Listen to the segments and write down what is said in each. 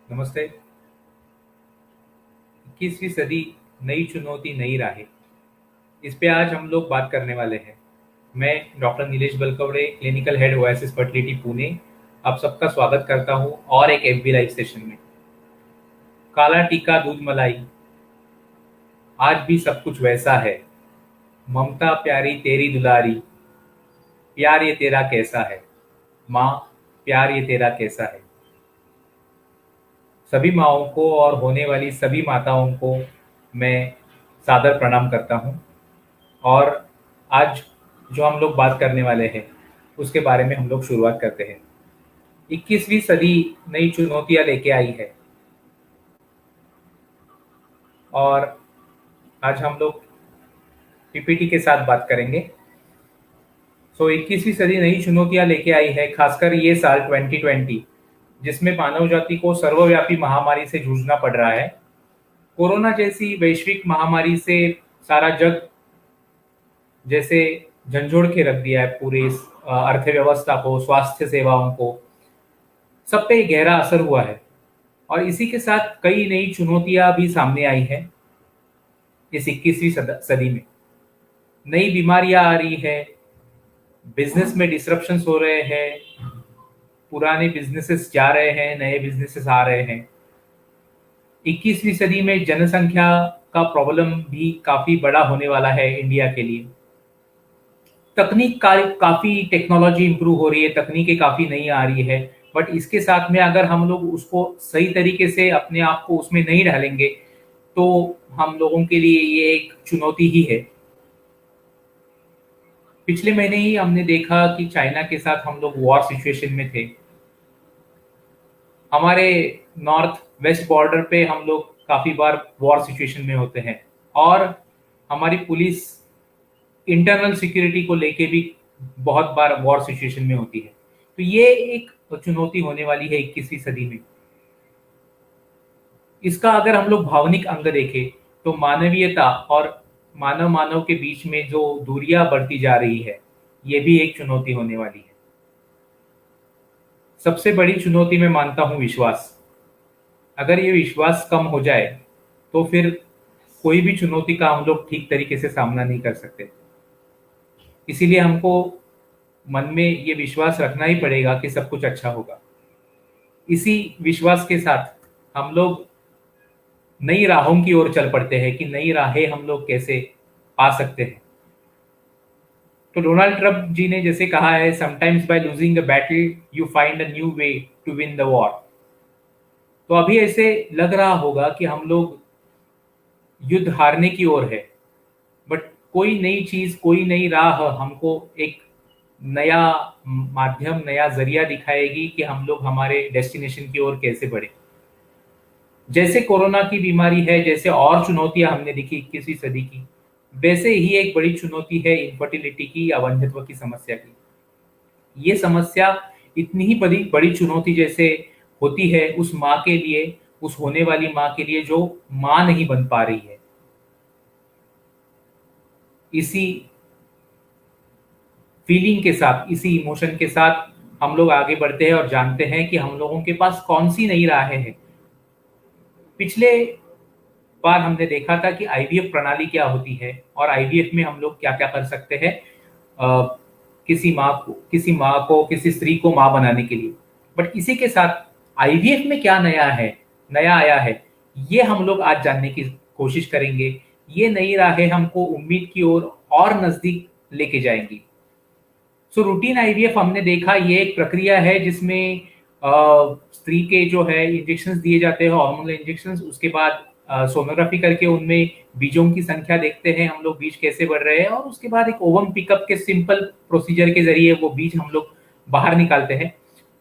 नमस्ते। 21वीं सदी, नई चुनौती, नई राहें। इस पे आज हम लोग बात करने वाले हैं। मैं doctor Nilesh Balkawade, clinical head oasis fertility Pune, आप सबका स्वागत करता हूं और एक एफबी लाइव सेशन में। काला टीका दूध मलाई, आज भी सब कुछ वैसा है। ममता प्यारी तेरी दुलारी, प्यार ये तेरा कैसा है। माँ, प्यार ये तेरा कैसा है। सभी माँओं को और होने वाली सभी माताओं को मैं सादर प्रणाम करता हूँ। और आज जो हम लोग बात करने वाले हैं उसके बारे में हम लोग शुरुआत करते हैं। 21वीं सदी नई चुनौतियां लेके आई है और आज हम लोग पीपीटी के साथ बात करेंगे। 21वीं सदी नई चुनौतियां लेके आई है, खासकर ये साल 2020 जिसमें मानव जाति को सर्वव्यापी महामारी से जूझना पड़ रहा है। कोरोना जैसी वैश्विक महामारी से सारा जग जैसे झंझोड़ के रख दिया है, पूरी इस अर्थव्यवस्था को, स्वास्थ्य सेवाओं को, सब पे गहरा असर हुआ है। और इसी के साथ कई नई चुनौतियां भी सामने आई हैं इस 21वीं सदी में। नई बीमारियां आ रही है, बिजनेस में डिसरप्शंस हो रहे हैं, पुराने बिजनेसेस जा रहे हैं, नए बिजनेसेस आ रहे हैं। 21वीं सदी में जनसंख्या का प्रॉब्लम भी काफी बड़ा होने वाला है इंडिया के लिए। तकनीक का काफी टेक्नोलॉजी इंप्रूव हो रही है, तकनीकें काफी नई आ रही है, बट इसके साथ में अगर हम लोग उसको सही तरीके से अपने आप को उसमें नहीं ढालेंगे तो हम लोगों के लिए ये एक चुनौती ही है। पिछले महीने ही हमने देखा कि चाइना के साथ हम लोग वॉर सिचुएशन में थे। हमारे नॉर्थ वेस्ट बॉर्डर पे हम लोग काफी बार वॉर सिचुएशन में होते हैं और हमारी पुलिस इंटरनल सिक्योरिटी को लेके भी बहुत बार वॉर सिचुएशन में होती है। तो ये एक चुनौती होने वाली है 21वीं सदी में। इसका अगर हम लोग भावनिक अंग देखें तो मानवीयता और मानव मानव के बीच में जो दूरियां बढ़ती जा रही है, ये भी एक चुनौती होने वाली है। सबसे बड़ी चुनौती मैं मानता हूं विश्वास। अगर ये विश्वास कम हो जाए तो फिर कोई भी चुनौती का हम लोग ठीक तरीके से सामना नहीं कर सकते। इसीलिए हमको मन में ये विश्वास रखना ही पड़ेगा कि सब कुछ अच्छा होगा। इसी विश्वास के साथ हम लोग नई राहों की ओर चल पड़ते हैं कि नई राहें हम लोग कैसे पा सकते हैं। तो डोनाल्ड ट्रंप जी ने जैसे कहा है, sometimes by losing the battle you find a new way to win the war. तो अभी ऐसे लग रहा होगा कि हम लोग युद्ध हारने की ओर है, बट कोई नई चीज, कोई नई राह हमको एक नया माध्यम, नया जरिया दिखाएगी कि हम लोग हमारे डेस्टिनेशन की ओर कैसे बढ़े। जैसे कोरोना की बीमारी है, जैसे और चुनौतियां हमने देखी 21वीं सदी की, वैसे ही एक बड़ी चुनौती है इनफर्टिलिटी की या वंध्यत्व की समस्या की। ये समस्या इतनी ही बड़ी बड़ी चुनौती जैसे होती है उस माँ के लिए, उस होने वाली माँ के लिए जो माँ नहीं बन पा रही है। इसी फीलिंग के साथ, इसी इमोशन के साथ हम लोग आगे बढ़ते हैं और जानते हैं कि हम लोगों के पास कौन सी नई राहें हैं। पिछले बार हमने देखा था कि आईवीएफ प्रणाली क्या होती है और आईवीएफ में हम लोग क्या क्या कर सकते हैं किसी माँ को, किसी स्त्री को माँ बनाने के लिए। बट इसी के साथ आईवीएफ में क्या नया आया है, ये हम लोग आज जानने की कोशिश करेंगे। ये नई राहें हमको उम्मीद की ओर और नजदीक लेके जाएंगी। सो रूटीन आईवीएफ हमने देखा, ये एक प्रक्रिया है जिसमें स्त्री के जो है इंजेक्शंस दिए जाते हैं, हार्मोनल इंजेक्शंस। उसके बाद सोनोग्राफी करके उनमें बीजों की संख्या देखते हैं हम लोग, बीज कैसे बढ़ रहे हैं, और उसके बाद एक ओवम पिकअप के सिंपल प्रोसीजर के जरिए वो बीज हम लोग बाहर निकालते हैं।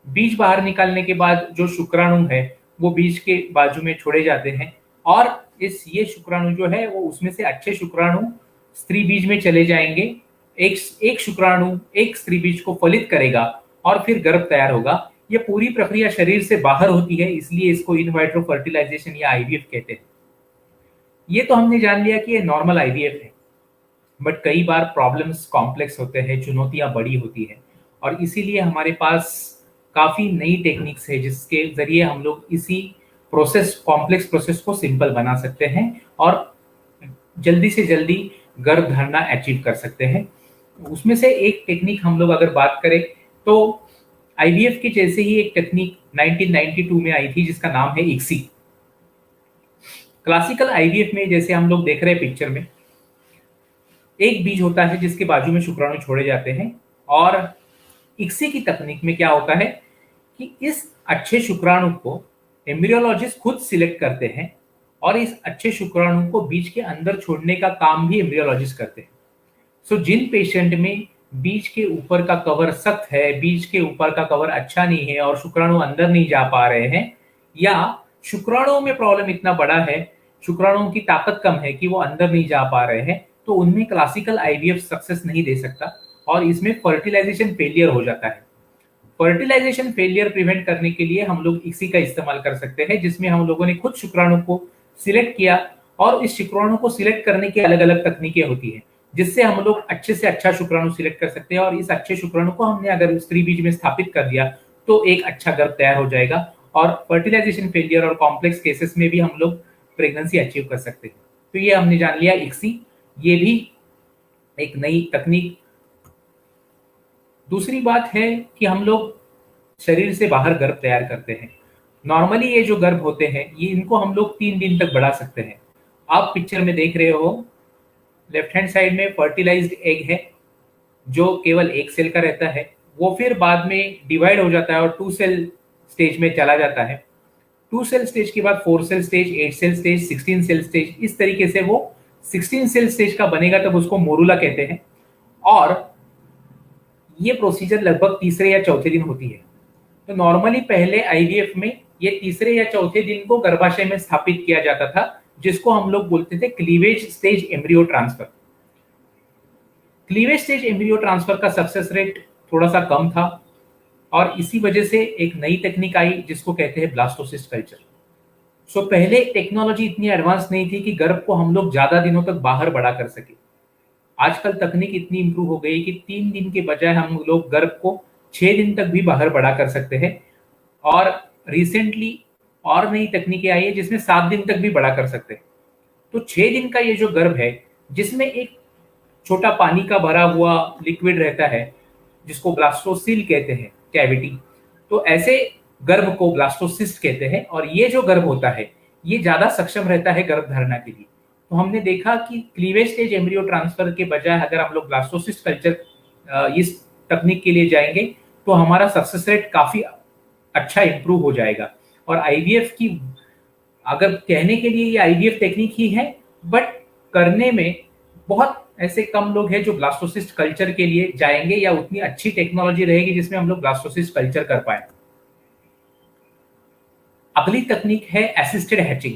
बीज बाहर निकालने के बाद जो शुक्राणु है वो बीज के बाजू में छोड़े जाते हैं और ये शुक्राणु जो है वो उसमें से अच्छे शुक्राणु स्त्री बीज में चले जाएंगे। एक एक शुक्राणु एक स्त्री बीज को फलित करेगा और फिर गर्भ तैयार होगा। ये पूरी प्रक्रिया शरीर से बाहर होती है, इसलिए इसको इन वाइट्रो फर्टिलाइजेशन या आईवीएफ कहते हैं। ये तो हमने जान लिया कि ये नॉर्मल आईवीएफ है, बट कई बार प्रॉब्लम्स कॉम्प्लेक्स होते हैं, चुनौतियां बड़ी होती है, और इसीलिए हमारे पास काफी नई टेक्निक्स है जिसके जरिए हम लोग इसी कॉम्प्लेक्स प्रोसेस को सिंपल बना सकते हैं और जल्दी से जल्दी गर्भ धारणा अचीव कर सकते हैं। उसमें से एक टेक्निक हम लोग अगर बात करें तो आईवीएफ की जैसे ही एक टेक्निक 1992 में आई थी जिसका नाम है इक्सी। क्लासिकल आईवीएफ में जैसे हम लोग देख रहे हैं पिक्चर में, एक बीज होता है जिसके बाजू में शुक्राणु छोड़े जाते हैं, और इक्सी की तकनीक में क्या होता है कि इस अच्छे शुक्राणु को एम्ब्रियोलॉजिस्ट खुद सिलेक्ट करते हैं और इस अच्छे शुक्राणु को बीज के अंदर छोड़ने का काम भी एम्ब्रियोलॉजिस्ट करते हैं। सो जिन पेशेंट में बीज के ऊपर का कवर सख्त है, बीज के ऊपर का कवर अच्छा नहीं है और शुक्राणु अंदर नहीं जा पा रहे हैं, या शुक्राणुओं में प्रॉब्लम इतना बड़ा है, शुक्राणुओं की ताकत कम है कि वो अंदर नहीं जा पा रहे हैं, तो उनमें क्लासिकल आईवीएफ सक्सेस नहीं दे सकता और इसमें फर्टिलाइजेशन फेलियर हो जाता है। फर्टिलाइजेशन फेलियर प्रिवेंट करने के लिए हम लोग इसी का इस्तेमाल कर सकते हैं, जिसमें हम लोगों ने खुद शुक्राणु को सिलेक्ट किया और इस शुक्राणु को सिलेक्ट करने की अलग अलग तकनीकें होती है, जिससे हम लोग अच्छे से अच्छा शुक्राणु सिलेक्ट कर सकते हैं और इस अच्छे शुक्राणु को हमने अगर स्त्री बीज में स्थापित कर दिया तो एक अच्छा गर्भ तैयार हो जाएगा और फर्टिलाइजेशन फेलियर और कॉम्प्लेक्स केसेस में भी हम लोग प्रेगनेंसी अचीव कर सकते हैं। तो ये हमने जान लिया इक्सी, ये भी एक नई तकनीक। दूसरी बात है कि हम लोग शरीर से बाहर गर्भ तैयार करते हैं। नॉर्मली ये जो गर्भ होते हैं ये इनको हम लोग 3 दिन तक बढ़ा सकते हैं। आप पिक्चर में देख रहे हो लेफ्ट हैंड साइड में फर्टिलाइज्ड एग है जो केवल एक सेल का रहता है, वो फिर बाद में डिवाइड हो जाता है और 2 सेल स्टेज में चला जाता है। 2 सेल स्टेज के बाद 4 cell stage, 8 cell stage, 16 cell stage, इस तरीके से वो 16 सेल स्टेज का बनेगा तब उसको मोरूला कहते हैं। और ये प्रोसीजर लगभग तीसरे या चौथे दिन होती है। तो नॉर्मली पहले आईवीएफ में ये तीसरे या चौथे दिन को गर्भाशय में स्थापित किया जाता था, जिसको हम लोग बोलते थे cleavage stage embryo transfer. Cleavage stage embryo transfer का सक्सेस रेट थोड़ा सा कम था और इसी वजह से एक नई टेक्निक आई जिसको कहते हैं ब्लास्टोसिस्ट कल्चर। सो पहले टेक्नोलॉजी इतनी एडवांस नहीं थी कि गर्भ को हम लोग ज्यादा दिनों तक बाहर बड़ा कर सके। आजकल तकनीक इतनी इंप्रूव हो गई कि 3 दिन के बजाय हम लोग गर्भ को 6 दिन तक भी बाहर बड़ा कर सकते हैं, और रिसेंटली और नई तकनीकें आई है जिसमें 7 दिन तक भी बड़ा कर सकते हैं। तो 6 दिन का ये जो गर्भ है जिसमें एक छोटा पानी का भरा हुआ लिक्विड रहता है जिसको ब्लास्टोसिल कहते हैं, कैविटी, तो ऐसे गर्भ को ब्लास्टोसिस्ट कहते हैं। और ये जो गर्भ होता है ये ज्यादा सक्षम रहता है गर्भ धारणा के लिए। तो हमने देखा कि क्लीवेज स्टेज एम्ब्रियो ट्रांसफर के बजाय अगर हम लोग ब्लास्टोसिस्ट कल्चर इस तकनीक के लिए जाएंगे तो हमारा सक्सेस रेट काफी अच्छा इंप्रूव हो जाएगा। और आईवीएफ की अगर कहने के लिए ये आईवीएफ टेक्निक ही है, बट करने में बहुत ऐसे कम लोग हैं जो ब्लास्टोसिस्ट कल्चर के लिए जाएंगे या उतनी अच्छी टेक्नोलॉजी रहेगी जिसमें हम लोग ब्लास्टोसिस्ट कल्चर कर पाए। अगली तकनीक है असिस्टेड हैचिंग।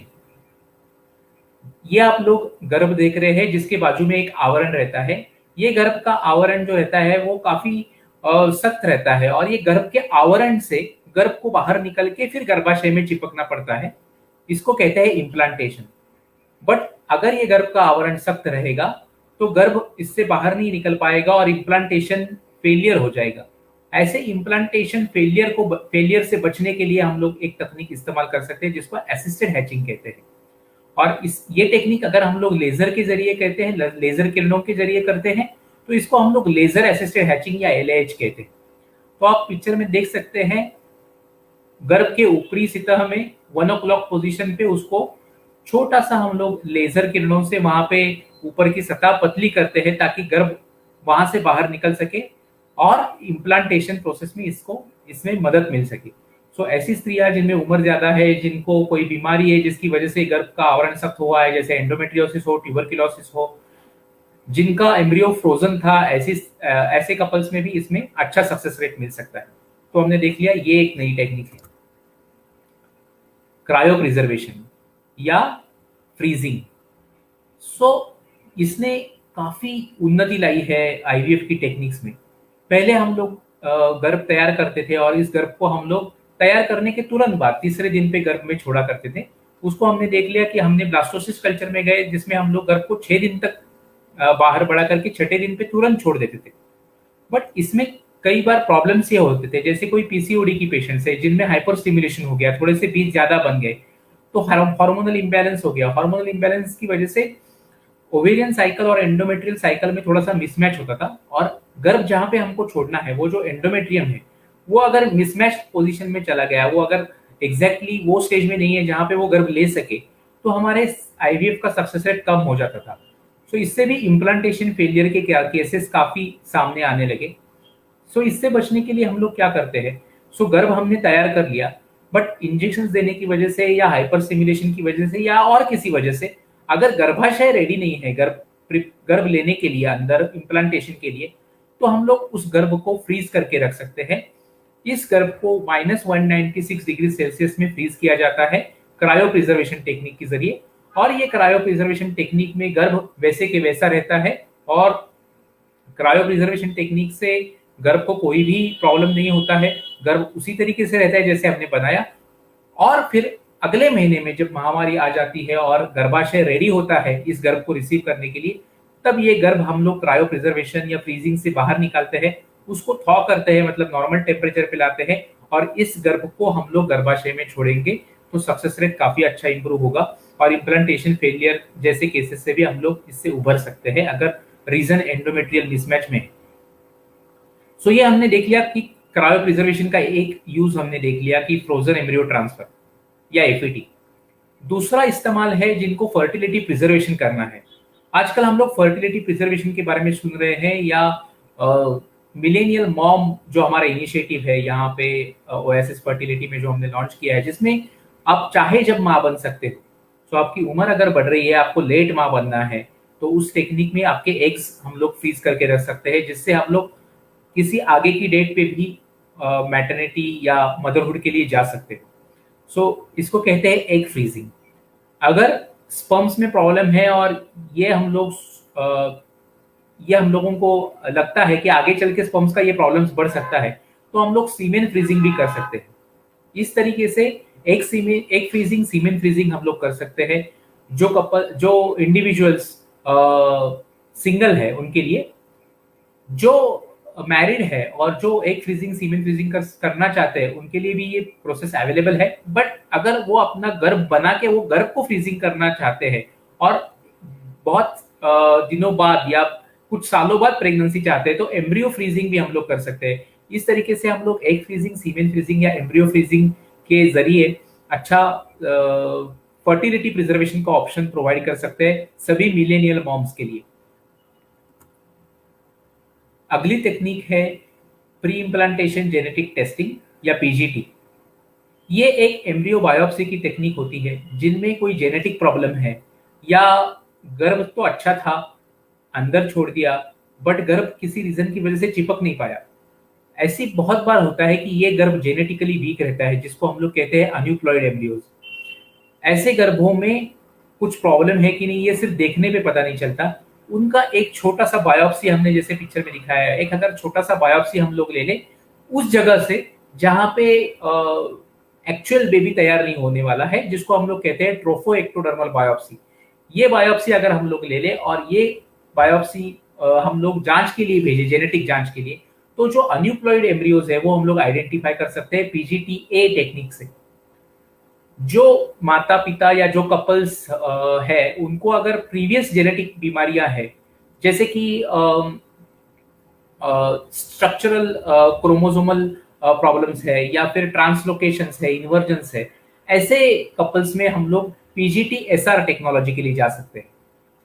ये आप लोग गर्भ देख रहे हैं जिसके बाजू में एक आवरण रहता है। ये गर्भ का आवरण जो रहता है वो काफी सख्त रहता है और ये गर्भ के आवरण से गर्भ को बाहर निकल के फिर गर्भाशय में चिपकना पड़ता है। इसको कहते हैं इम्प्लांटेशन। बट अगर ये गर्भ का आवरण सख्त रहेगा तो गर्भ इससे बाहर नहीं निकल पाएगा और इम्प्लांटेशन फेलियर हो जाएगा। ऐसे इम्प्लांटेशन फेलियर से बचने के लिए हम लोग एक तकनीक इस्तेमाल कर सकते हैं जिसको असिस्टेड हैचिंग कहते हैं। और ये टेक्निक अगर हम लोग लेजर के जरिए कहते हैं, लेजर किरणों के जरिए करते हैं, तो इसको हम लोग लेजर असिस्टेड हैचिंग या एलएएच कहते हैं। तो आप पिक्चर में देख सकते हैं गर्भ के ऊपरी सतह में 1 o'clock पोजीशन पे उसको छोटा सा हम लोग लेजर किरणों से वहां पे ऊपर की सतह पतली करते हैं ताकि गर्भ वहां से बाहर निकल सके और इम्प्लांटेशन प्रोसेस में इसमें मदद मिल सके। सो ऐसी स्त्रियां जिनमें उम्र ज्यादा है, जिनको कोई बीमारी है जिसकी वजह से गर्भ का आवरण सख्त हुआ है, जैसे एंडोमेट्रियोसिस हो, ट्यूबरकुलोसिस हो, जिनका एम्ब्रियो फ्रोजन था, ऐसे कपल्स में भी इसमें अच्छा सक्सेस रेट मिल सकता है। तो हमने देख लिया ये एक नई टेक्निक है। क्रायो प्रिजर्वेशन या फ्रीजिंग। सो इसने काफी उन्नति लाई है आईवीएफ की टेक्निक्स में। पहले हम लोग गर्भ तैयार करते थे और इस गर्भ को हम लोग तैयार करने के तुरंत बाद तीसरे दिन पे गर्भ में छोड़ा करते थे। उसको हमने देख लिया कि हमने ब्लास्टोसिस्ट कल्चर में गए जिसमें हम लोग गर्भ को 6 दिन तक बाहर बड़ा करके छठे दिन पे तुरंत छोड़ देते थे। बट इसमें कई बार प्रॉब्लम्स ये होते थे, जैसे कोई पीसीओडी की पेशेंट्स है जिनमें हाइपर स्टिमुलेशन हो गया, थोड़े से बीज ज्यादा बन गए, तो हार्मोनल इम्बैलेंस हो गया। हार्मोनल इम्बैलेंस की वजह से ओवेरियन साइकिल और एंडोमेट्रियल साइकिल में थोड़ा सा मिसमैच होता था, और गर्भ जहां पे हमको छोड़ना है, वो जो एंडोमेट्रियम है, वो अगर मिसमैच पोजीशन में चला गया, वो अगर एग्जैक्टली वो स्टेज में नहीं है जहां पे वो गर्भ ले सके, तो हमारे आईवीएफ का सक्सेस रेट कम हो जाता था। सो इससे भी इम्प्लांटेशन फेलियर के क्या केसेस काफी सामने आने लगे। सो इससे बचने के लिए हम लोग क्या करते हैं, सो गर्भ हमने तैयार कर लिया, बट इंजेक्शन देने की वजह से या हाइपर सिमुलेशन की वजह से या और किसी वजह से अगर गर्भाशय रेडी नहीं है गर्भ लेने के लिए, अंदर इम्प्लांटेशन के लिए, तो हम लोग उस गर्भ को फ्रीज करके रख सकते हैं। इस गर्भ को -196 डिग्री सेल्सियस में फ्रीज किया जाता है क्रायो प्रिजर्वेशन टेक्निक के जरिए, और ये क्रायो प्रिजर्वेशन टेक्निक में गर्भ वैसे के वैसा रहता है, और क्रायो प्रिजर्वेशन टेक्निक से गर्भ को कोई भी प्रॉब्लम नहीं होता है, गर्भ उसी तरीके से रहता है जैसे हमने बनाया। और फिर अगले महीने में जब महामारी आ जाती है और गर्भाशय रेडी होता है इस गर्भ को रिसीव करने के लिए, तब ये गर्भ हम लोग क्रायो प्रिजर्वेशन या फ्रीजिंग से बाहर निकालते हैं, उसको थॉ करते हैं, मतलब नॉर्मल टेम्परेचर पे लाते हैं, और इस गर्भ को हम लोग गर्भाशय में छोड़ेंगे, तो सक्सेस रेट काफी अच्छा इंप्रूव होगा, और इम्प्लांटेशन फेलियर जैसे केसेस से भी हम लोग इससे उभर सकते हैं अगर रीजन एंडोमेट्रियल मिसमैच में है। सो ये हमने देख लिया कि क्रायो प्रिजर्वेशन का एक यूज हमने देख लिया कि फ्रोजन एम्ब्रियो ट्रांसफर या एफईटी। दूसरा इस्तेमाल है जिनको फर्टिलिटी प्रिजर्वेशन करना है। आजकल हम लोग फर्टिलिटी प्रिजर्वेशन के बारे में सुन रहे हैं, या मिलेनियल मॉम जो हमारा इनिशिएटिव है यहाँ पे ओएसिस फर्टिलिटी में जो हमने लॉन्च किया है, जिसमें आप चाहे जब माँ बन सकते हो। तो आपकी उम्र अगर बढ़ रही है, आपको लेट माँ बनना है, तो उस टेक्निक में आपके एग्स हम लोग फ्रीज करके रख सकते हैं, जिससे हम लोग किसी आगे की डेट पे भी मैटरनिटी या मदरहुड के लिए जा सकते हो। इसको कहते हैं एग फ्रीजिंग। अगर स्पर्म्स में प्रॉब्लम है और ये हम लोग ये हम लोगों को लगता है कि आगे चल के स्पर्म्स का ये प्रॉब्लम्स बढ़ सकता है, तो हम लोग सीमेन फ्रीजिंग भी कर सकते हैं। इस तरीके से एग फ्रीजिंग, सीमेन फ्रीजिंग हम लोग कर सकते हैं। जो इंडिविजुअल्स सिंगल है उनके लिए, जो मैरिड है और जो एग फ्रीजिंग, सीमेन फ्रीजिंग करना चाहते हैं, उनके लिए भी ये प्रोसेस अवेलेबल है। बट अगर वो अपना गर्भ बना के वो गर्भ को फ्रीजिंग करना चाहते हैं और बहुत दिनों बाद या कुछ सालों बाद प्रेगनेंसी चाहते हैं, तो एम्ब्रियो फ्रीजिंग भी हम लोग कर सकते हैं। इस तरीके से हम लोग एग फ्रीजिंग, सीमेन फ्रीजिंग या एम्ब्रियो फ्रीजिंग के जरिए अच्छा फर्टिलिटी प्रिजर्वेशन का ऑप्शन प्रोवाइड कर सकते हैं सभी मिलेनियल मॉम्स के लिए। अगली टेक्निक है प्री इम्प्लांटेशन जेनेटिक टेस्टिंग या पीजीटी। ये एक एम्ब्रियो बायोप्सी की टेक्निक होती है जिनमें कोई जेनेटिक प्रॉब्लम है, या गर्भ तो अच्छा था, अंदर छोड़ दिया, बट गर्भ किसी रीजन की वजह से चिपक नहीं पाया। ऐसी बहुत बार होता है कि ये गर्भ जेनेटिकली वीक रहता है, जिसको हम लोग कहते हैं अनयूप्लॉइड एम्ब्रियोज। ऐसे गर्भों में कुछ प्रॉब्लम है कि नहीं, ये सिर्फ देखने पे पता नहीं चलता। उनका एक छोटा सा बायोप्सी हमने जैसे पिक्चर में दिखाया है, एक अगर छोटा सा बायोप्सी हम लोग ले लें उस जगह से जहां पे एक्चुअल बेबी तैयार नहीं होने वाला है, जिसको हम लोग कहते हैं ट्रोफो एक्टोडर्मल बायोप्सी। ये बायोप्सी अगर हम लोग ले लें और ये बायोप्सी हम लोग जांच के लिए भेजे, जेनेटिक जांच के लिए, तो जो अनयूप्लॉइड एम्ब्रियोज है वो हम लोग आइडेंटिफाई कर सकते हैं पीजीटी-ए टेक्निक से। जो माता पिता या जो कपल्स है उनको अगर प्रीवियस जेनेटिक बीमारियां है, जैसे कि स्ट्रक्चरल क्रोमोसोमल प्रॉब्लम्स है, या फिर ट्रांसलोकेशंस है, इन्वर्जन्स है, ऐसे कपल्स में हम लोग पीजीटी-एसआर टेक्नोलॉजी के लिए जा सकते हैं।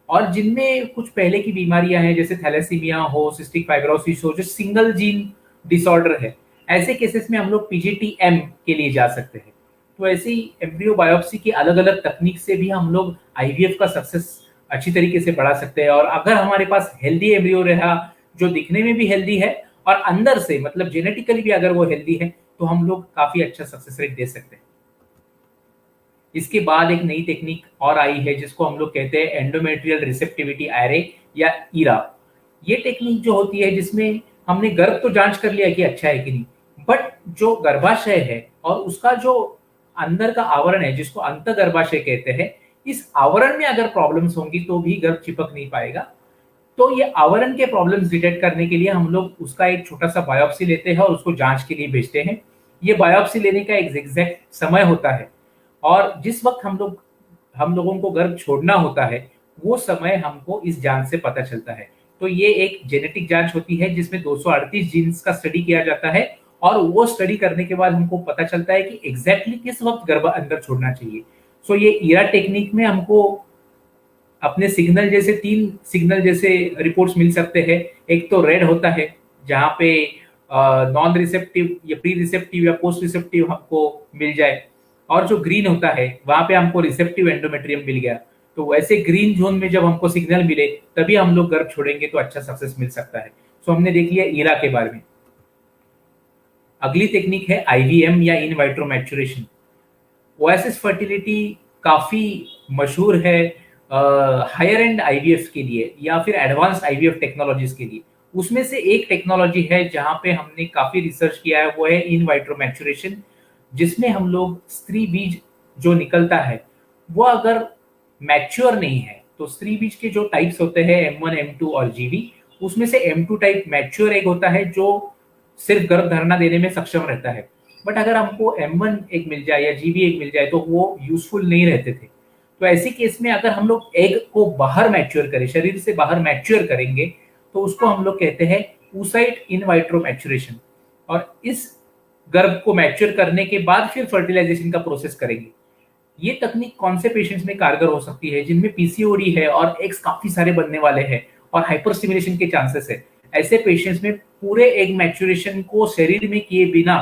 और जिनमें कुछ पहले की बीमारियां हैं, जैसे थैलेसीमिया हो, सिस्टिक फाइब्रोसिस हो, जो सिंगल जीन डिसऑर्डर है, ऐसे केसेस में हम लोग पीजीटी-एम के लिए जा सकते हैं। तो ऐसी एम्ब्रियो बायोप्सी की अलग अलग तकनीक से भी हम लोग आईवीएफ का सक्सेस अच्छी तरीके से बढ़ा सकते हैं। और अगर हमारे पास हेल्दी एम्ब्रियो रहा, जो दिखने में भी हेल्दी है और अंदर से मतलब जेनेटिकली भी अगर वो हेल्दी है, तो हम लोग काफी अच्छा सक्सेस रेट दे सकते हैं। इसके बाद एक नई टेक्निक और आई है जिसको हम लोग कहते हैं एंडोमेट्रियल रिसेप्टिविटी एरे या ईरा। ये टेक्निक जो होती है जिसमें हमने गर्भ तो जांच कर लिया कि अच्छा है कि नहीं, बट जो गर्भाशय है और उसका जो अंदर का आवरण है, जिसको अंतर्गर्भाशय कहते हैं, इस आवरण में अगर प्रॉब्लम्स होंगी तो भी गर्भ चिपक नहीं पाएगा। तो ये आवरण के प्रॉब्लम्स डिटेक्ट करने के लिए हम लोग उसका एक छोटा सा बायोप्सी लेते हैं और उसको जांच के लिए भेजते हैं। ये बायोप्सी लेने का एक एग्जैक्ट समय होता है और जिस वक्त हम लोगों को गर्भ छोड़ना होता है, वो समय हमको इस जांच से पता चलता है। तो ये एक जेनेटिक जांच होती है जिसमें 238 जीन्स का स्टडी किया जाता है, और वो स्टडी करने के बाद हमको पता चलता है कि एग्जैक्टली किस वक्त गर्भ अंदर छोड़ना चाहिए। सो ये ईरा टेक्निक में हमको अपने सिग्नल जैसे 3 सिग्नल जैसे रिपोर्ट्स मिल सकते हैं। एक तो रेड होता है, जहाँ पे नॉन रिसेप्टिव या प्री रिसेप्टिव या पोस्ट रिसेप्टिव हमको मिल जाए, और जो ग्रीन होता है वहां पे हमको रिसेप्टिव एंडोमेट्रियम मिल गया। तो वैसे ग्रीन जोन में जब हमको सिग्नल मिले तभी हम लोग गर्भ छोड़ेंगे, तो अच्छा सक्सेस मिल सकता है। सो हमने देख लिया ईरा के बारे में। अगली टेक्निक है आईवीएम या इन वाइट्रो मैच्योरेशन। ओएसिस फर्टिलिटी काफी मशहूर है हायर एंड आईवीएफ के लिए या फिर एडवांस आईवीएफ टेक्नोलॉजीज के लिए। उसमें से एक टेक्नोलॉजी है जहां पे हमने काफी रिसर्च किया है, वो है इन वाइट्रो मैच्योरेशन, जिसमें हम लोग स्त्री बीज जो निकलता है वो अगर मैच्योर नहीं है, तो स्त्री बीज के जो टाइप्स होते हैं M1 M2 और जीवी, उसमें से M2 टाइप मैच्योर एग होता है जो सिर्फ गर्भ धारणा देने में सक्षम रहता है। बट अगर हमको M1 एग मिल जाए या जीवी एग मिल जाए तो वो यूजफुल नहीं रहते थे। तो ऐसी केस में अगर हम लोग एग को बाहर मैच्योर करें, शरीर से बाहर मैच्योर करेंगे, तो उसको हम लोग कहते हैं oocyte इन वाइट्रो मैच्योरेशन। और इस गर्भ को मैच्योर करने के बाद फिर फर्टिलाइजेशन का प्रोसेस करेंगे। ये तकनीक कौन से पेशेंट्स में कारगर हो सकती है? जिनमें पीसीओडी है और एग्स काफी सारे बनने वाले हैं और हाइपर स्टिमुलेशन के चांसेस है। ऐसे पेशेंट्स में पूरे एग मैच्योरेशन को शरीर में किए बिना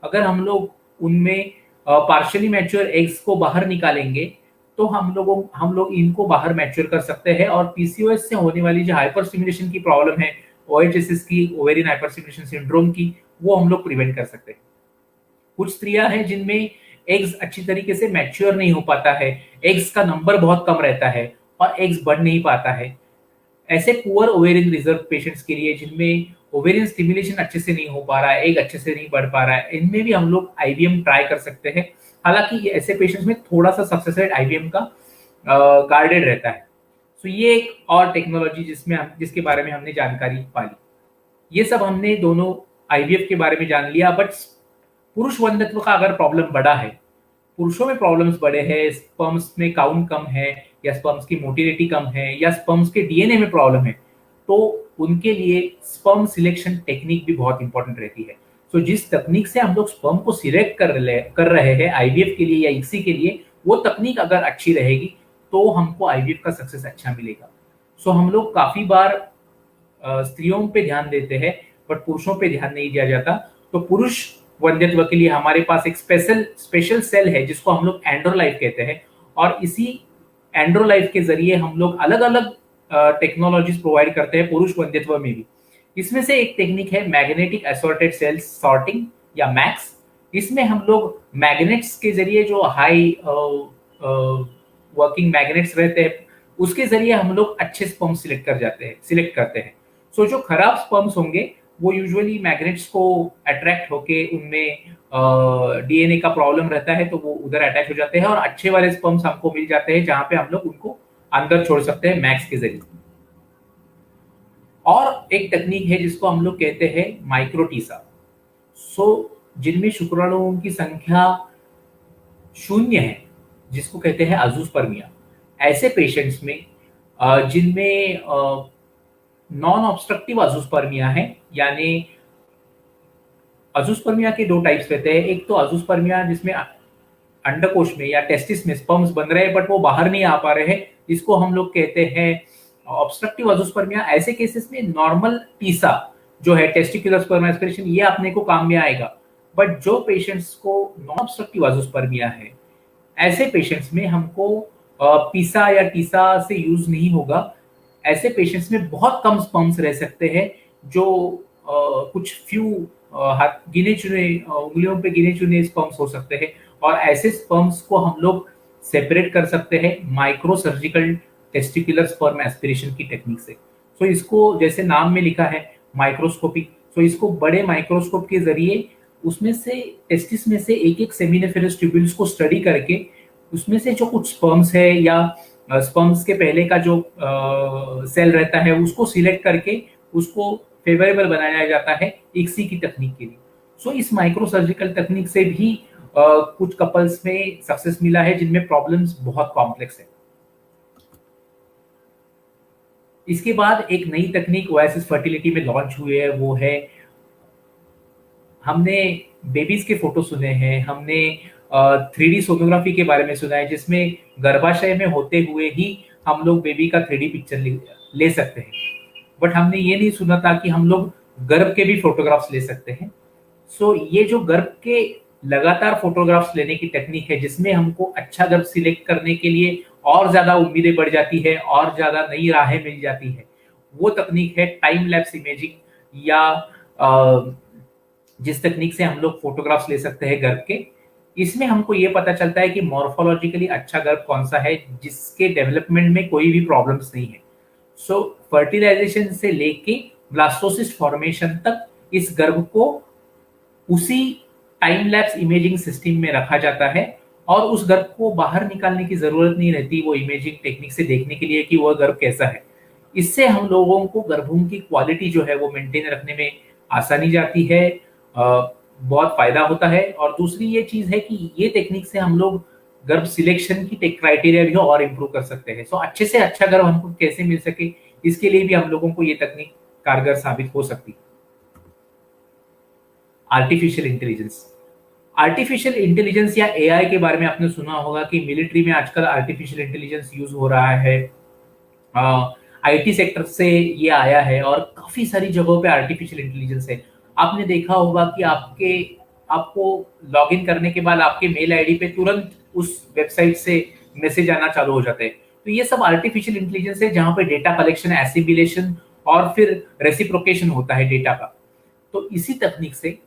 अगर हम लोग उनमें पार्शियली मैच्योर एग्स को बाहर निकालेंगे, तो हम लोग इनको बाहर मैच्योर कर सकते हैं, और पीसीओएस से होने वाली जो हाइपर स्टिमुलेशन की प्रॉब्लम है, ओएचएसएस की, ओवेरियन हाइपर स्टिमुलेशन सिंड्रोम की, वो हम लोग प्रिवेंट कर सकते हैं। कुछ स्त्रियां हैं जिनमें एग्स अच्छी तरीके से मैच्योर नहीं हो पाता है, एग्स का नंबर बहुत कम रहता है और एग्स बढ़ नहीं पाता है। ऐसे पुअर ओवेरियन रिजर्व पेशेंट्स के लिए जिनमें ओवेरियन स्टिमुलेशन अच्छे से नहीं हो पा रहा है, एग अच्छे से नहीं बढ़ पा रहा है, इनमें भी हम लोग आईवीएम ट्राई कर सकते हैं। हालांकि ऐसे पेशेंट्स में थोड़ा सा सक्सेस रेट आईवीएम का गार्डेड रहता है। तो ये एक और टेक्नोलॉजी जिसके बारे में हमने जानकारी पाली। ये सब हमने दोनों आईवीएफ के बारे में जान लिया। बट पुरुष वंध्यत्व का अगर प्रॉब्लम बड़ा है, पुरुषों में प्रॉब्लम्स बड़े हैं, स्पर्म्स में काउंट कम है, या स्पर्म्स की मोटिलिटी कम है, या स्पर्म्स के डीएनए में प्रॉब्लम है, तो उनके लिए स्पर्म सिलेक्शन टेक्निक भी बहुत इंपॉर्टेंट रहती है। तो जिस तकनीक से हम लोग स्पर्म को सिलेक्ट कर रहे हैं आईवीएफ के लिए या इक्सी के लिए, वो तकनीक अगर अच्छी रहेगी तो हमको आईवीएफ का सक्सेस अच्छा मिलेगा। सो हम लोग काफी बार स्त्रियों पे ध्यान देते हैं बट पुरुषों पे ध्यान नहीं दिया जाता। तो पुरुष वंध्यत्व के लिए हमारे पास एक स्पेशल सेल है जिसको हम लोग एंड्रोलाइफ कहते हैं, और इसी एंड्रोलाइफ के जरिए हम लोग अलग अलग टेक्नोलॉजीज प्रोवाइड करते हैं पुरुष वंध्यत्व में भी। इसमें से एक टेक्निक है मैग्नेटिक असॉर्टेड सेल्स सॉर्टिंग या मैक्स। इसमें हम लोग मैग्नेट्स के जरिए, जो हाई वर्किंग मैग्नेट्स रहते हैं, उसके जरिए हम लोग अच्छे स्पर्म सिलेक्ट करते हैं। सो जो खराब स्पर्म्स होंगे वो यूजुअली मैग्नेट्स को अट्रैक्ट होके उनमें डीएनए का प्रॉब्लम रहता है, तो वो उधर अटैच हो जाते हैं, और अच्छे वाले स्पर्म्स हमको मिल जाते हैं जहां पे हम लोग उनको अंदर छोड़ सकते हैं मैक्स के जरिए। और एक टेक्निक है जिसको हम लोग कहते हैं माइक्रोटीसा। सो जिनमें शुक्राणुओं की संख्या 0 है, जिसको कहते हैं अजूस्पर्मिया। ऐसे पेशेंट्स में जिनमें नॉन ऑब्स्ट्रक्टिव अजूस्पर्मिया है, यानी अजूस्पर्मिया के 2 टाइप्स रहते हैं। एक तो अजूस्पर्मिया जिसमें अंडकोश में या टेस्टिस में स्पर्म्स बन रहे हैं बट वो बाहर नहीं आ पा रहे हैं, इसको हम लोग कहते हैं ऑब्स्ट्रक्टिव अजूस्पर्मिया। ऐसे केसेस में नॉर्मल टीसा जो है, टेस्टिकुलर स्पर्म एस्पिरेशन, ये अपने को काम में आएगा। बट जो पेशेंट्स को नॉन ऑब्स्ट्रक्टिव अजूस्पर्मिया है, ऐसे पेशेंट्स में हमको पीसा या टीसा से यूज नहीं होगा। ऐसे पेशेंट्स में बहुत कम स्पर्म्स रह सकते हैं, जो कुछ फ्यू गिने चुने उंगलियों पे गिने चुने स्पर्म्स हो सकते हैं, और ऐसे स्पर्म्स को हम लोग सेपरेट कर सकते हैं micro surgical testicular sperm aspiration की टेक्निक से। सो इसको जैसे नाम में लिखा है माइक्रोस्कोपी, सो इसको बड़े माइक्रोस्कोप के जरिए उसमें से टेस्टिस में से एक एक सेमिनिफेरस ट्यूब्यूल्स को स्टडी करके उसमें से जो कुछ स्पर्म्स है या स्पर्म्स के पहले का जो सेल रहता है उसको सिलेक्ट करके उसको फेवरेबल बनाया जाता है इक्सी की तकनीक के लिए। सो इस माइक्रो सर्जिकल तकनीक से भी कुछ कपल्स में सक्सेस मिला है जिनमें प्रॉब्लम्स बहुत कॉम्प्लेक्स है। इसके बाद एक नई तकनीक ओएसिस फर्टिलिटी में लॉन्च हुई है, वो है, हमने बेबीज के फोटो सुने हैं, हमने 3D सोनोग्राफी के बारे में सुना है, जिसमें गर्भाशय में होते हुए ही हम लोग बेबी का 3D पिक्चर ले सकते हैं। बट हमने ये नहीं सुना था कि हम लोग गर्भ के भी फोटोग्राफ्स ले सकते हैं। सो ये जो गर्भ के लगातार फोटोग्राफ्स लेने की टेक्निक है, जिसमें हमको अच्छा गर्भ सिलेक्ट करने के लिए और ज्यादा उम्मीदें बढ़ जाती है और ज्यादा नई राहें मिल जाती है, वो तकनीक है टाइम लैप्स इमेजिंग, या जिस तकनीक से हम लोग फोटोग्राफ्स ले सकते हैं गर्भ के। इसमें हमको ये पता चलता है कि मॉर्फोलॉजिकली अच्छा गर्भ कौन सा है, जिसके डेवलपमेंट में कोई भी प्रॉब्लम्स नहीं है। सो फर्टिलाइजेशन से लेके ब्लास्टोसिस्ट फॉर्मेशन तक इस गर्भ को उसी टाइम लैप्स इमेजिंग सिस्टम में रखा जाता है, और उस गर्भ को बाहर निकालने की जरूरत नहीं रहती वो इमेजिंग टेक्निक से देखने के लिए कि वह गर्भ कैसा है। इससे हम लोगों को गर्भों की क्वालिटी जो है वो मेंटेन रखने में आसानी जाती है, बहुत फायदा होता है। और दूसरी ये चीज है कि ये टेक्निक से हम लोग गर्भ सिलेक्शन की क्राइटेरिया भी और इम्प्रूव कर सकते हैं। सो अच्छे से अच्छा गर्भ हमको कैसे मिल सके, इसके लिए भी हम लोगों को ये तकनीक कारगर साबित हो सकती है। आर्टिफिशियल इंटेलिजेंस, आर्टिफिशियल इंटेलिजेंस या एआई के बारे में आपने सुना होगा कि मिलिट्री में आजकल आर्टिफिशियल इंटेलिजेंस यूज हो रहा है, आईटी सेक्टर से ये आया है, और काफी सारी जगहों पे आर्टिफिशियल इंटेलिजेंस है। आपने देखा होगा कि आपको लॉगिन करने के बाद आपके मेल आईडी पे तुरंत उस वेबसाइट से मैसेज आना चालू हो जाते हैं। तो ये सब आर्टिफिशियल इंटेलिजेंस है, जहां पे डेटा कलेक्शन, एसिमिलेशन और फिर रेसिप्रोकेशन होता है डेटा का। तो इसी तकनीक से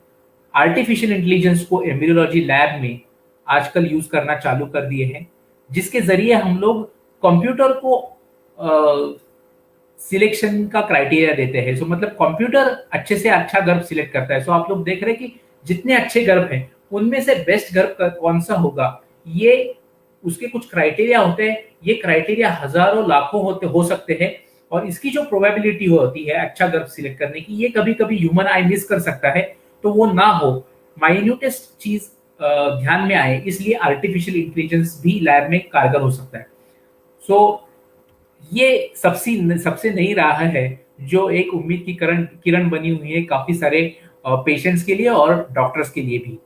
आर्टिफिशियल इंटेलिजेंस को एम्ब्रियोलॉजी लैब में आजकल यूज करना चालू कर दिए हैं, जिसके जरिए हम लोग कंप्यूटर को सिलेक्शन का क्राइटेरिया देते हैं। सो मतलब कंप्यूटर अच्छे से अच्छा गर्भ सिलेक्ट करता है। सो आप लोग देख रहे हैं कि जितने अच्छे गर्भ हैं उनमें से बेस्ट गर्भ कौन सा होगा, ये उसके कुछ क्राइटेरिया होते हैं। ये क्राइटेरिया हजारों लाखों हो सकते हैं, और इसकी जो प्रोबेबिलिटी होती है अच्छा गर्भ सिलेक्ट करने की, ये कभी कभी ह्यूमन आई मिस कर सकता है। तो वो ना हो, माइन्यूटेस्ट चीज ध्यान में आए, इसलिए आर्टिफिशियल इंटेलिजेंस भी लैब में कारगर हो सकता है। सो ये सबसे नई राह है, जो एक उम्मीद की किरण बनी हुई है काफी सारे पेशेंट्स के लिए और डॉक्टर्स के लिए भी।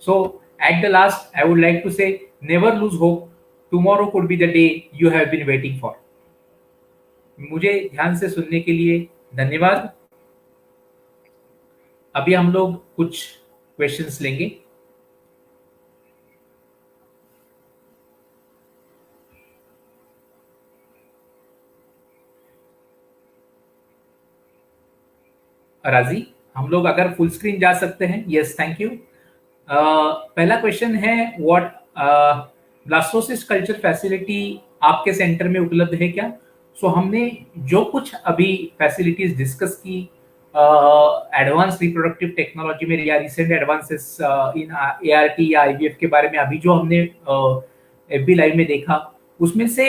So at the last I would like to say, never lose hope, tomorrow could be the day you have been waiting for. मुझे ध्यान से सुनने के लिए धन्यवाद। अभी हम लोग कुछ क्वेश्चंस लेंगे। राजी, हम लोग अगर फुल स्क्रीन जा सकते हैं। Yes, thank you. पहला क्वेश्चन है, व्हाट ब्लास्टोसिस्ट कल्चर फैसिलिटी आपके सेंटर में उपलब्ध है क्या? सो हमने जो कुछ अभी फैसिलिटीज डिस्कस की एडवांस रिप्रोडक्टिव टेक्नोलॉजी में, या रिसेंट एडवांसेस इन एआरटी या आईवीएफ के बारे में अभी जो हमने एफबी लाइव में देखा, उसमें से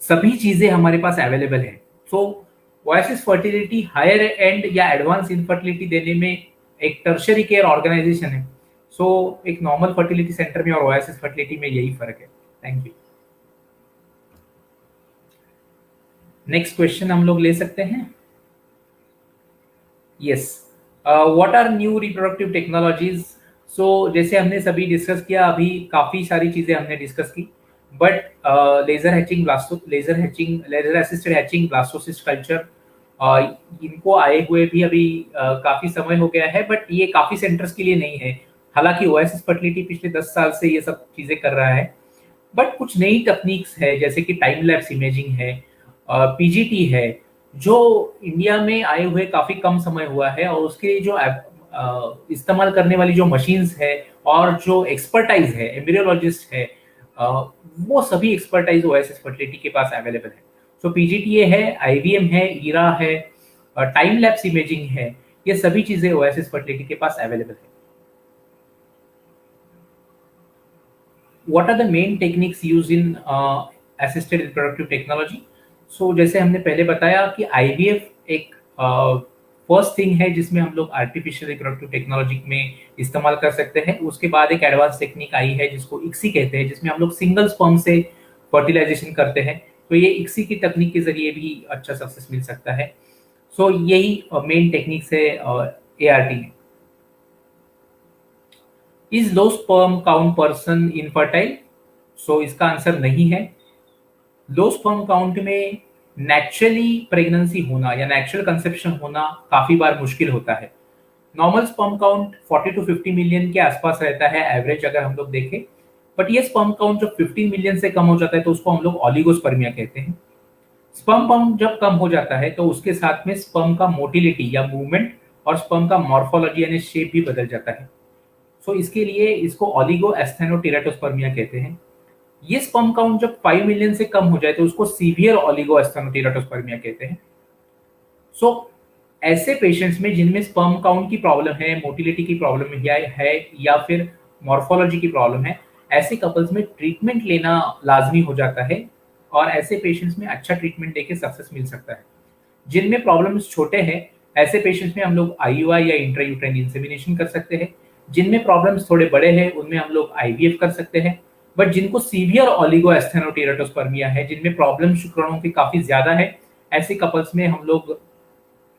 सभी चीजें हमारे पास अवेलेबल है। सो ओएसिस फर्टिलिटी हायर एंड या एडवांस इनफर्टिलिटी देने में एक टर्शरी केयर ऑर्गेनाइजेशन है। सो एक नॉर्मल फर्टिलिटी सेंटर में और ओएसिस फर्टिलिटी में यही फर्क है। Thank you. नेक्स्ट क्वेश्चन हम लोग ले सकते हैं। Yes, what are new reproductive technologies? So जैसे हमने सभी डिस्कस किया, अभी काफी सारी चीजें हमने डिस्कस की, but laser assisted hatching, blastocyst culture, इनको आए हुए भी अभी काफी समय हो गया है, बट ये काफी सेंटर्स के लिए नहीं है। हालांकि ओएसिस फर्टिलिटी पिछले 10 साल से ये सब चीजें कर रहा है, बट कुछ नई तकनीक्स है, जैसे कि टाइम लैप्स इमेजिंग है, पीजीटी है, जो इंडिया में आए हुए काफी कम समय हुआ है, और उसके जो इस्तेमाल करने वाली जो मशीन्स है और जो एक्सपर्टाइज है, एम्ब्रियोलॉजिस्ट है, वो सभी एक्सपर्टाइज ओएसिस फर्टिलिटी के पास अवेलेबल है। सो पीजीटीए है, आईवीएम है, ईरा है, टाइम लैप्स इमेजिंग है, ये सभी चीजें ओएसिस फर्टिलिटी के पास अवेलेबल है। What are the main techniques used in assisted reproductive technology? सो जैसे हमने पहले बताया कि आईवीएफ एक फर्स्ट थिंग है जिसमें हम लोग आर्टिफिशियल रिप्रोडक्टिव टेक्नोलॉजी में इस्तेमाल कर सकते हैं। उसके बाद एक एडवांस टेक्निक आई है जिसको इक्सी कहते हैं, जिसमें हम लोग सिंगल स्पर्म से फर्टिलाइजेशन करते हैं। तो ये इक्सी की तकनीक के जरिए भी अच्छा सक्सेस मिल सकता है। सो यही मेन टेक्निक्स है ART में। Is low sperm count person infertile? So इसका आंसर नहीं है। लो स्पर्म काउंट में नेचुरली प्रेगनेंसी होना या नेचुरल कंसेप्शन होना काफी बार मुश्किल होता है। Normal sperm count 40 to 50 million के आसपास रहता है एवरेज, अगर हम लोग देखें। बट ये स्पर्म काउंट जब 15 मिलियन से कम हो जाता है तो उसको हम लोग ऑलिगोस्पर्मिया कहते हैं। स्पर्म काउंट जब कम हो जाता है तो उसके साथ में स्पर्म का मोटिलिटी या मूवमेंट और स्पर्म का मॉर्फोलॉजी यानी शेप भी बदल जाता है। सो इसके लिए इसको ऑलिगो एस्थेनोटेराटोस्पर्मिया कहते हैं। ये स्पर्म काउंट जब 5 मिलियन से कम हो जाए तो उसको सीवियर ऑलिगो एस्थेनोटेराटोस्पर्मिया कहते हैं। सो ऐसे पेशेंट्स में जिनमें स्पर्म काउंट की प्रॉब्लम है, मोटिलिटी की प्रॉब्लम है या फिर मॉर्फोलॉजी की प्रॉब्लम है, ऐसे कपल्स में ट्रीटमेंट लेना लाजमी हो जाता है और ऐसे पेशेंट्स में अच्छा ट्रीटमेंट देके सक्सेस मिल सकता है। जिनमें प्रॉब्लम्स छोटे हैं, ऐसे पेशेंट्स में हम लोग IUI या इंट्रायूट्राइन इंसेमिनेशन कर सकते हैं। जिनमें प्रॉब्लम्स थोड़े बड़े हैं उनमें हम लोग IVF कर सकते हैं। बट जिनको सीवियर ऑलिगो एस्थेनोटेराटोस्पर्मिया है, जिनमें प्रॉब्लम शुक्राणुओं की काफी ज्यादा है, ऐसे कपल्स में हम लोग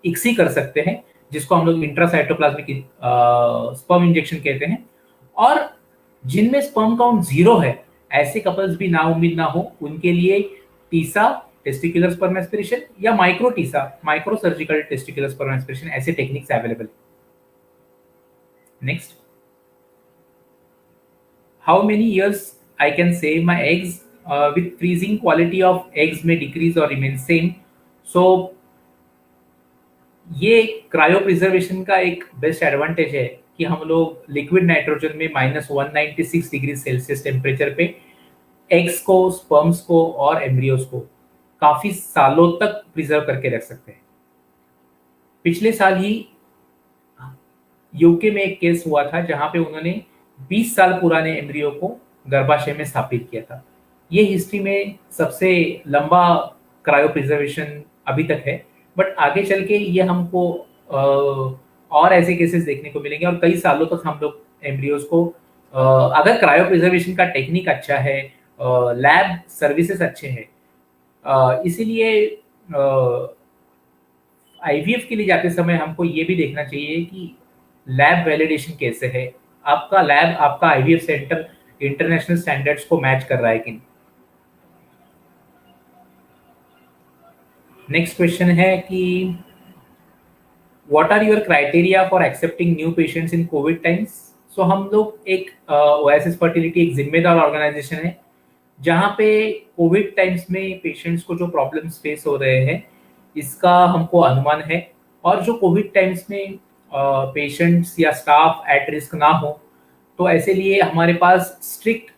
इक्सी कर सकते हैं, जिसको हम लोग इंट्रासाइटोप्लाज्मिक स्पर्म इंजेक्शन कहते हैं। और जिनमें स्पर्म काउंट 0 है, ऐसे कपल्स भी ना उम्मीद ना हो, उनके लिए टीसा टेस्टिकुलर स्पर्म एस्पिरेशन या micro TESA micro surgical testicular sperm aspiration ऐसे techniques available. Next, how many years I can save my eggs with freezing quality of eggs may decrease or remain same? So ये cryo preservation का एक best advantage है कि हम लोग liquid nitrogen में -196 degree Celsius temperature पे eggs को, स्पर्म्स को और एम्ब्रियोस को काफी सालों तक प्रिजर्व करके रख सकते हैं। पिछले साल ही यूके में एक केस हुआ था जहां पे उन्होंने 20 साल पुराने एम्ब्रियो को गर्भाशय में स्थापित किया था। ये हिस्ट्री में सबसे लंबा क्रायो प्रिजर्वेशन अभी तक है। बट आगे चल के ये हमको और ऐसे केसेस देखने को मिलेंगे और कई सालों तक हम लोग एम्ब्रियोज को अगर क्रायो प्रिजर्वेशन का टेक्निक अच्छा है, लैब सर्विसेज अच्छे हैं, इसीलिए IVF के लिए जाते समय हमको ये भी देखना चाहिए कि लैब वैलिडेशन कैसे है, आपका लैब, आपका IVF सेंटर इंटरनेशनल स्टैंडर्ड्स को मैच कर रहा है कि नहीं। नेक्स्ट क्वेश्चन है कि what are your criteria for accepting new patients in COVID times? So हम लोग एक ओएसिस फर्टिलिटी एक जिम्मेदार ऑर्गेनाइजेशन है जहाँ पे कोविड टाइम्स में पेशेंट्स को जो प्रॉब्लम्स फेस हो रहे हैं इसका हमको अनुमान है। और जो कोविड टाइम्स में पेशेंट्स या स्टाफ एट रिस्क ना हो, तो ऐसे लिए हमारे पास स्ट्रिक्ट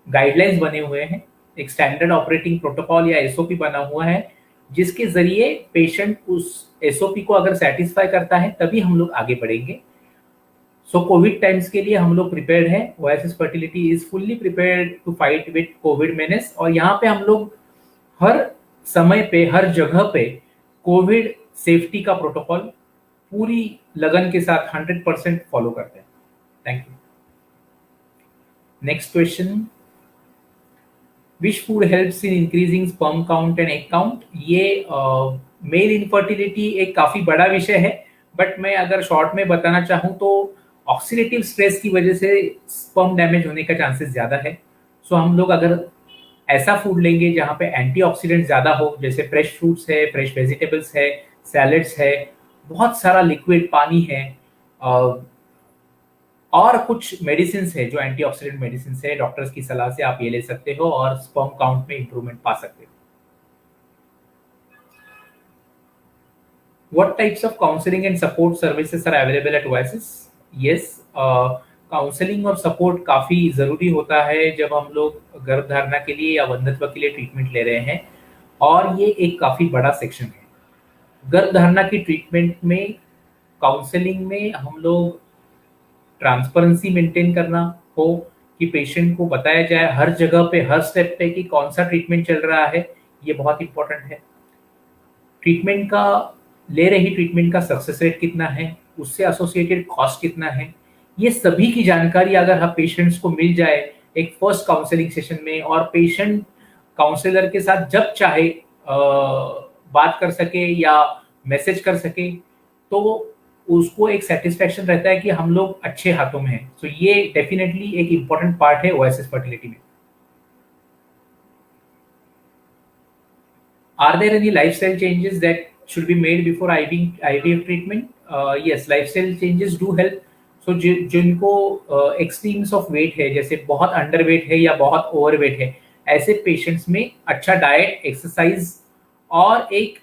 गाइडलाइंस बने हुए हैं, एक स्टैंडर्ड ऑपरेटिंग प्रोटोकॉल या SOP बना हुआ है, जिसके जरिए पेशेंट उस SOP को अगर सेटिस्फाई करता है तभी हम लोग आगे बढ़ेंगे। सो कोविड टाइम्स के लिए हम लोग प्रिपेयर्ड हैं। Oasis fertility is fully prepared to fight with Covid menace. और यहाँ पे हम लोग हर समय पे, हर जगह पे कोविड सेफ्टी का प्रोटोकॉल पूरी लगन के साथ 100% फॉलो करते हैं। Thank you. Next question, which food helps in increasing sperm count and egg count? ये मेल इनफर्टिलिटी एक काफी बड़ा विषय है, बट मैं अगर शॉर्ट में बताना चाहूँ तो ऑक्सीडेटिव स्ट्रेस की वजह से स्पर्म डैमेज होने का चांसेस ज्यादा है। सो हम लोग अगर ऐसा फूड लेंगे जहाँ पे एंटीऑक्सीडेंट ज्यादा हो, जैसे फ्रेश फ्रूट्स है, फ्रेश वेजिटेबल्स है, सैलड्स है, बहुत सारा लिक्विड पानी है, और कुछ मेडिसिन है जो एंटीऑक्सीडेंट मेडिसिन है, डॉक्टर्स की सलाह से आप ये ले सकते हो और स्पर्म काउंट में इंप्रूवमेंट पा सकते हो। What types of counseling and support services are available at Oasis? Yes, counselling और सपोर्ट काफ़ी ज़रूरी होता है जब हम लोग गर्भधारणा के लिए या वंध्यत्व के लिए ट्रीटमेंट ले रहे हैं, और ये एक काफ़ी बड़ा सेक्शन है। गर्भधारणा की ट्रीटमेंट में, काउंसलिंग में हम लोग ट्रांसपेरेंसी मेंटेन करना हो कि पेशेंट को बताया जाए हर जगह पे, हर स्टेप पे कि कौन सा ट्रीटमेंट चल रहा है, ये बहुत इंपॉर्टेंट है। ट्रीटमेंट का ले रही ट्रीटमेंट का सक्सेस रेट कितना है, उससे एसोसिएटेड कॉस्ट कितना है, ये सभी की जानकारी अगर हम पेशेंट्स को मिल जाए एक फर्स्ट काउंसलिंग सेशन में, और पेशेंट काउंसलर के साथ जब चाहे बात कर सके या मैसेज कर सके, तो उसको एक सेटिस्फेक्शन रहता है कि हम लोग अच्छे हाथों में हैं। तो ये डेफिनेटली एक इम्पॉर्टेंट पार्ट है ओएसएस फर्टिलिटी में। Are there any lifestyle changes that should be made before IVF treatment? Yes, lifestyle changes do help. So जिनको एक्सट्रीम्स ऑफ वेट है, जैसे बहुत अंडर वेट है या बहुत ओवर वेट है, ऐसे पेशेंट्स में अच्छा डाइट, एक्सरसाइज और एक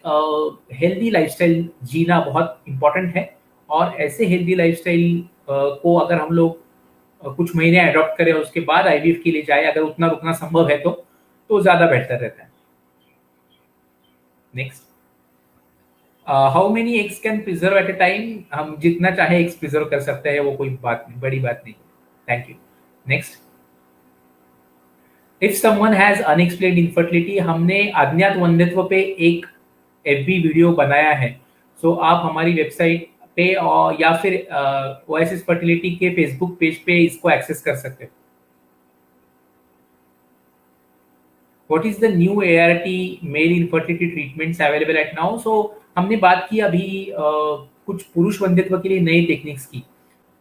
हेल्दी लाइफस्टाइल जीना बहुत इम्पोर्टेंट है। और ऐसे हेल्दी लाइफस्टाइल को अगर हम लोग कुछ महीने अडॉप्ट करें और उसके बाद आईवीएफ के लिए जाए, अगर उतना रुकना संभव है तो ज़्यादा बेहतर रहता है। Next, how many eggs can preserve at a time? हम जितना चाहे एग्स प्रिजर्व कर सकते हैं, वो कोई बात नहीं, बड़ी बात नहीं। Thank you. Next, if someone has unexplained infertility, हमने अज्ञात वंध्यत्व पे एक एफबी वीडियो बनाया है। सो आप हमारी वेबसाइट पे और या फिर ओएसिस फर्टिलिटी के फेसबुक पेज पे इसको एक्सेस कर सकते हो। What is the new ART male infertility treatments available at now? So हमने बात की अभी कुछ पुरुष वंध्यत्व के लिए नई टेक्निक्स की।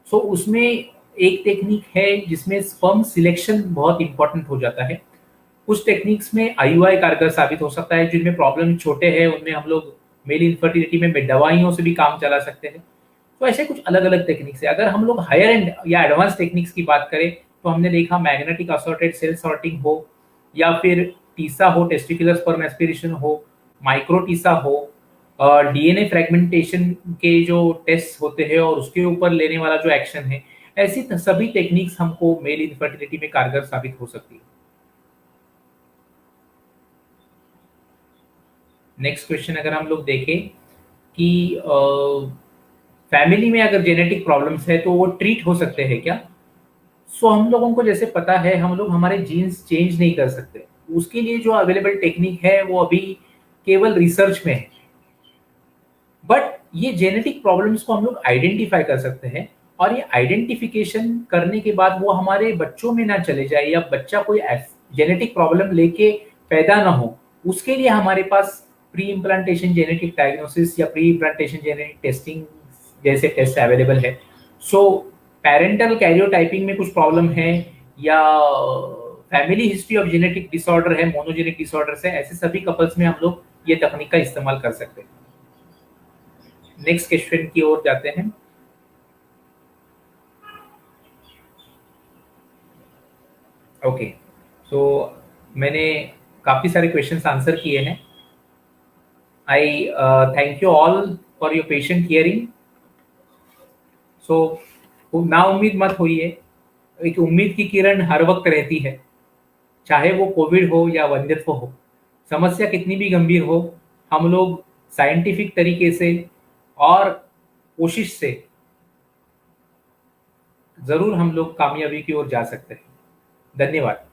सो उसमें एक टेक्निक है जिसमें स्पर्म सिलेक्शन बहुत इंपॉर्टेंट हो जाता है। कुछ टेक्निक्स में आईयूआई कारगर साबित हो सकता है, जिनमें प्रॉब्लम छोटे हैं उनमें हम लोग मेल इनफर्टिलिटी में दवाइयों से भी काम चला सकते हैं। तो ऐसे कुछ अलग अलग टेक्निक्स है। अगर हम लोग हायर एंड या एडवांस टेक्निक्स की बात करें, तो हमने देखा मैग्नेटिक असॉर्टेड सेल सॉर्टिंग हो, या फिर टीसा हो, टेस्टिकुलर स्पर्म एस्पिरेशन हो, माइक्रो टीसा हो, डीएनए फ्रेगमेंटेशन के जो टेस्ट होते हैं और उसके ऊपर लेने वाला जो एक्शन है, ऐसी सभी टेक्निक्स हमको मेल इनफर्टिलिटी में कारगर साबित हो सकती है। नेक्स्ट क्वेश्चन अगर हम लोग देखें कि फैमिली में अगर जेनेटिक प्रॉब्लम्स है तो वो ट्रीट हो सकते हैं क्या? सो हम लोगों को जैसे पता है, हम लोग हमारे जीन्स चेंज नहीं कर सकते। उसके लिए जो अवेलेबल टेक्निक है वो अभी केवल रिसर्च में है। बट ये जेनेटिक प्रॉब्लम्स को हम लोग आइडेंटिफाई कर सकते हैं, और ये आइडेंटिफिकेशन करने के बाद वो हमारे बच्चों में ना चले जाए, या बच्चा कोई जेनेटिक प्रॉब्लम लेके पैदा ना हो, उसके लिए हमारे पास प्री इम्प्लांटेशन जेनेटिक डायग्नोसिस या प्री इम्प्लांटेशन जेनेटिक टेस्टिंग जैसे टेस्ट अवेलेबल है। सो पेरेंटल कैरियोटाइपिंग में कुछ प्रॉब्लम है, या family history of genetic disorder है, मोनोजेनिक डिसऑर्डर है, ऐसे सभी कपल्स में हम लोग ये तकनीक का इस्तेमाल कर सकते हैं। नेक्स्ट क्वेश्चन की ओर जाते हैं। ओके, सो मैंने काफी सारे क्वेश्चंस आंसर किए हैं। I thank you all for your patient hearing. So ना उम्मीद मत होइए, एक उम्मीद की किरण हर वक्त रहती है, चाहे वो कोविड हो या वंध्यत्व हो। समस्या कितनी भी गंभीर हो, हम लोग साइंटिफिक तरीके से और कोशिश से जरूर हम लोग कामयाबी की ओर जा सकते हैं। धन्यवाद।